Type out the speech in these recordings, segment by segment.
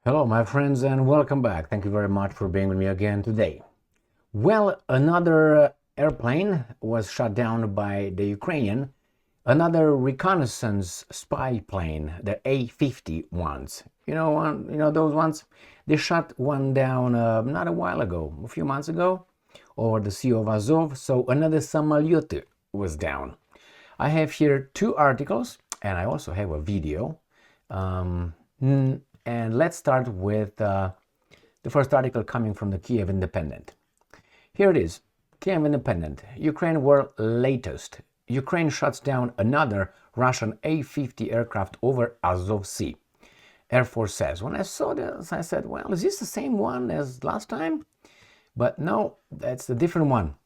Hello, my friends, and welcome back. Thank you very much for being with me again today. Well, another airplane was shot down by the Ukrainian, another reconnaissance spy plane, the A-50 ones. Those ones? They shot one down not a while ago, a few months ago, over the Sea of Azov. So another samolyot was down. I have here two articles, and I also have a video. And let's start with the first article coming from the Kiev Independent. Here it is, Kiev Independent, Ukraine war latest. Ukraine shuts down another Russian A-50 aircraft over Azov Sea. Air Force says. When I saw this, I said, well, is this the same one as last time? But no, that's a different one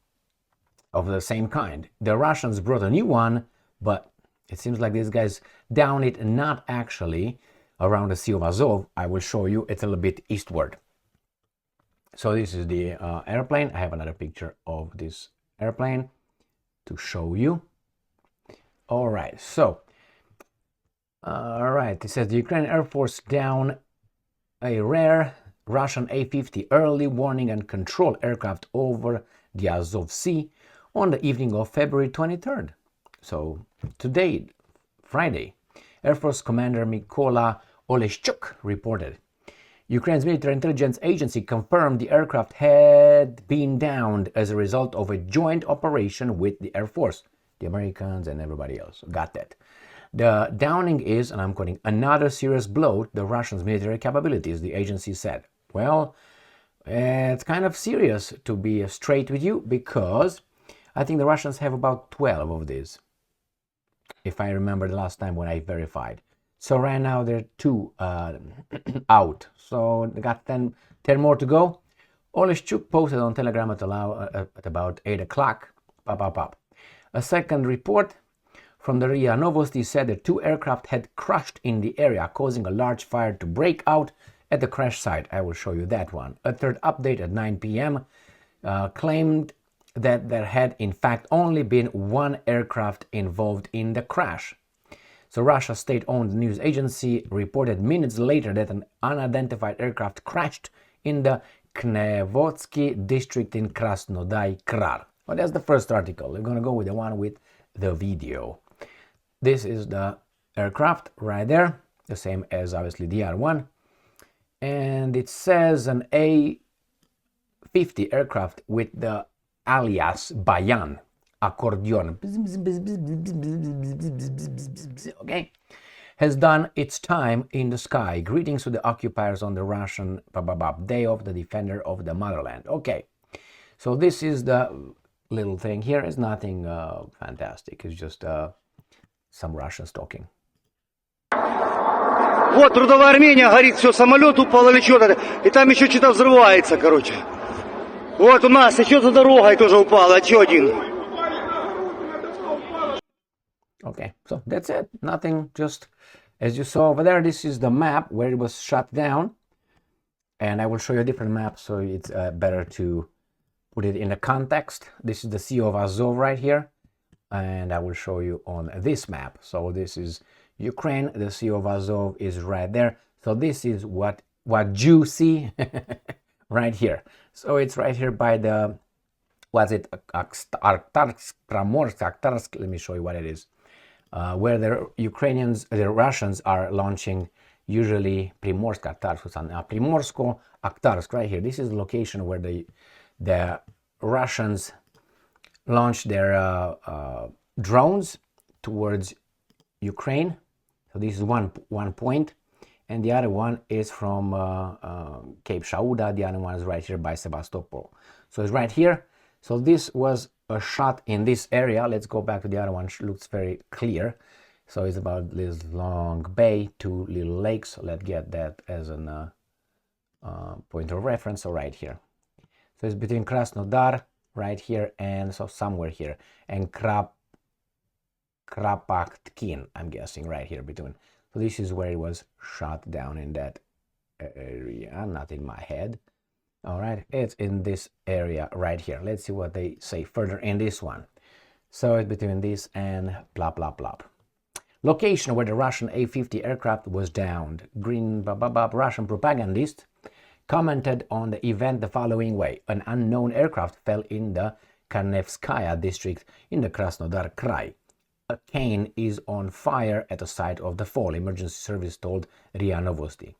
of the same kind. The Russians brought a new one, but it seems like these guys down it not actually around the Sea of Azov. I will show you it's a little bit eastward. So this is the airplane. I have another picture of this airplane to show you. All right, it says the Ukrainian Air Force down a rare Russian A-50 early warning and control aircraft over the Azov Sea on the evening of February 23rd. So today, Friday, Air Force Commander Mykola Oleshchuk reported. Ukraine's military intelligence agency confirmed the aircraft had been downed as a result of a joint operation with the Air Force. The Americans and everybody else got that. The downing is, and I'm quoting, another serious blow to the Russians' military capabilities, the agency said. Well, it's kind of serious, to be straight with you, because I think the Russians have about 12 of these, if I remember the last time when I verified. So right now there are two out. So they got 10 more to go. Oleshchuk posted on Telegram at about 8 o'clock. A second report from the RIA Novosti said that two aircraft had crashed in the area, causing a large fire to break out at the crash site. I will show you that one. A third update at 9 p.m. Claimed that there had in fact only been one aircraft involved in the crash. So Russia's state-owned news agency reported minutes later that an unidentified aircraft crashed in the Knevotsky district in Krasnodar Krai. Well, that's the first article. We're going to go with the one with the video. This is the aircraft right there, the same as obviously the other one. And it says an A-50 aircraft with the alias Bayan. Accordion, okay, has done its time in the sky. Greetings to the occupiers on the Russian Day of the Defender of the Motherland. Okay, so this is the little thing here. It's nothing fantastic. It's just some Russians talking. Вот трудовая Армения, горит все, самолет упал или что-то, и там еще что-то взрывается, короче. Вот у нас еще за дорогой тоже упало, еще один. Okay, so that's it. Nothing, just as you saw over there, this is the map where it was shut down. And I will show you a different map so it's better to put it in a context. This is the Sea of Azov right here. And I will show you on this map. So this is Ukraine, the Sea of Azov is right there. So this is what you see right here. So it's right here by the, what's it, Akhtarsk, let me show you what it is. Where the Russians are launching usually Primorsko-Akhtarsk right here. This is the location where the Russians launch their drones towards Ukraine. So this is one point, and the other one is from Cape Shauda. The other one is right here by Sevastopol. So it's right here. So this was a shot in this area. Let's go back to the other one. It looks very clear. So it's about this long bay, two little lakes. So let's get that as a point of reference. So right here. So it's between Krasnodar right here and so somewhere here, and Kropotkin, I'm guessing, right here between. So this is where it was shot down in that area, not in my head. All right, it's in this area right here. Let's see what they say further in this one. So it's between this and blah, blah, blah. location where the Russian A-50 aircraft was downed. Green Russian propagandist commented on the event the following way. An unknown aircraft fell in the Kanevskaya district in the Krasnodar Krai. A cane is on fire at the site of the fall, emergency service told RIA Novosti.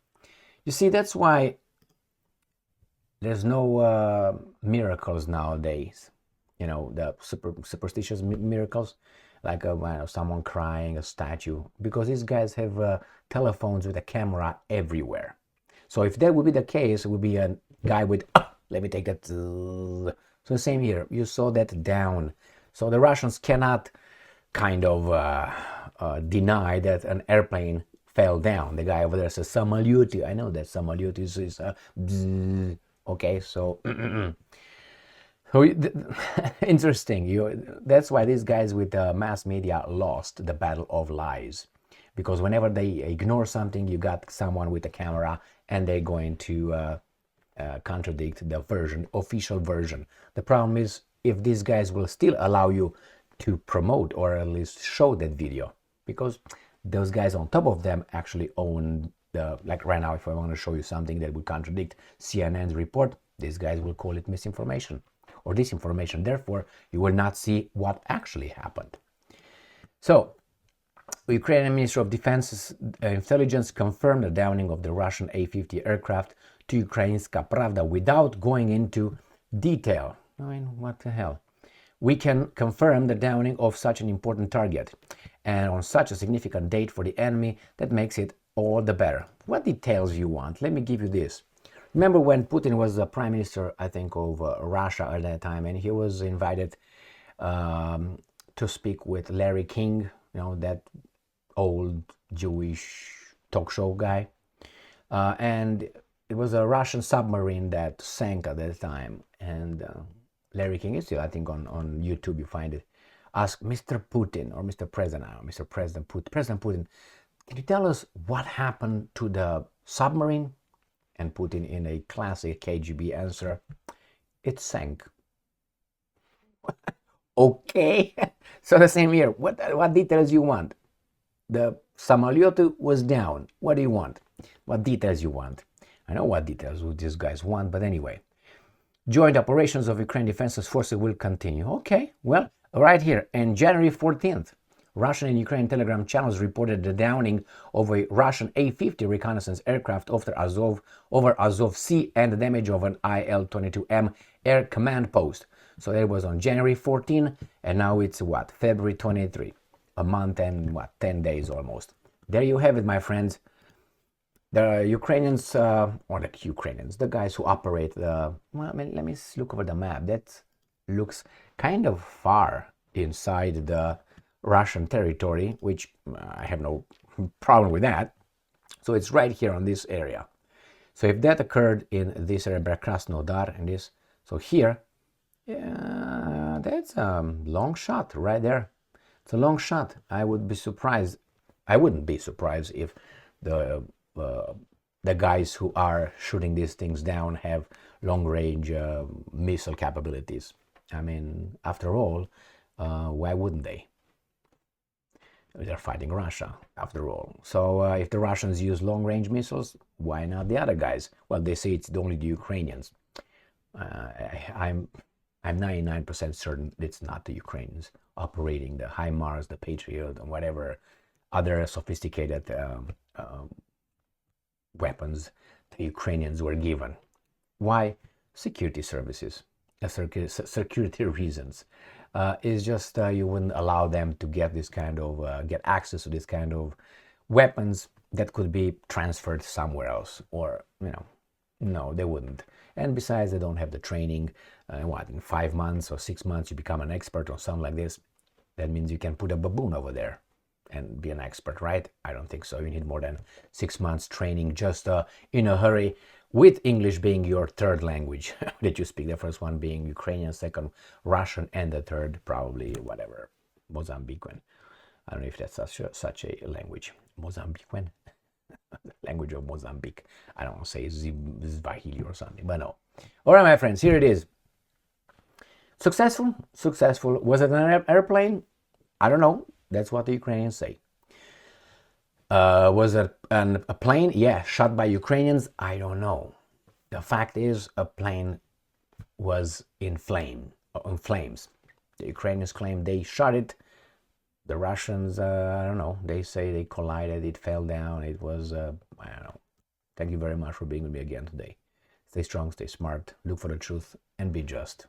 You see, that's why there's no miracles nowadays. You know, the superstitious miracles, like someone crying, a statue, because these guys have telephones with a camera everywhere. So if that would be the case, it would be a guy with, let me take that. So same here, you saw that down. So the Russians cannot kind of deny that an airplane fell down. The guy over there says Samalyuti. I know that Samalyuti is okay, so interesting. That's why these guys with mass media lost the battle of lies, because whenever they ignore something, you got someone with a camera and they're going to contradict the official version. The problem is, if these guys will still allow you to promote or at least show that video, because those guys on top of them actually own like right now, if I want to show you something that would contradict CNN's report, these guys will call it misinformation or disinformation. Therefore, you will not see what actually happened. So, Ukrainian Ministry of Defense's intelligence confirmed the downing of the Russian A-50 aircraft to Ukrainska Pravda without going into detail. I mean, what the hell? We can confirm the downing of such an important target and on such a significant date for the enemy that makes it all the better. What details you want? Let me give you this. Remember when Putin was the prime minister, I think, of Russia at that time, and he was invited to speak with Larry King, you know, that old Jewish talk show guy. And it was a Russian submarine that sank at that time. And Larry King is still, I think, on YouTube, you find it. Ask Mr. Putin or Mr. President, or Mr. President Putin, can you tell us what happened to the submarine? And Putin, in a classic KGB answer, it sank. Okay, so the same here. What details you want? The Samolyot was down. What do you want? What details you want? I know what details these guys want, but anyway. Joint operations of Ukraine Defense Forces will continue. Okay, well, right here, on January 14th, Russian and Ukrainian telegram channels reported the downing of a Russian A-50 reconnaissance aircraft over Azov Sea and the damage of an IL-22M air command post. So that was on January 14, and now it's what? February 23. A month and 10 days almost. There you have it, my friends. The Ukrainians, the guys who operate the, well, let me look over the map. That looks kind of far inside the Russian territory, which I have no problem with that. So it's right here on this area. So if that occurred in this area, Krasnodar, and this, so here, yeah, that's a long shot right there. It's a long shot. I wouldn't be surprised if the guys who are shooting these things down have long-range missile capabilities. I mean, after all, why wouldn't they? They're fighting Russia, after all. So if the Russians use long-range missiles, why not the other guys? Well, they say it's only the Ukrainians. I'm 99% certain it's not the Ukrainians operating the HIMARS, the Patriot, and whatever other sophisticated weapons the Ukrainians were given. Why? Security services, security reasons. It's just you wouldn't allow them to get this kind of get access to this kind of weapons that could be transferred somewhere else, or no, they wouldn't. And besides, they don't have the training. In 5 months or 6 months you become an expert on something like this. That means you can put a baboon over there and be an expert, right? I don't think so. You need more than 6 months training just in a hurry, with English being your third language that you speak. The first one being Ukrainian, second Russian, and the third probably whatever, Mozambican. I don't know if that's such a language. Mozambican? Language of Mozambique. I don't want to say Swahili or something, but no. All right, my friends, here it is. Successful? Was it an airplane? I don't know. That's what the Ukrainians say. Was it a plane? Yeah, shot by Ukrainians? I don't know. The fact is, a plane was in flames. The Ukrainians claim they shot it. The Russians, I don't know. They say they collided. It fell down. It was, I don't know. Thank you very much for being with me again today. Stay strong, stay smart, look for the truth, and be just.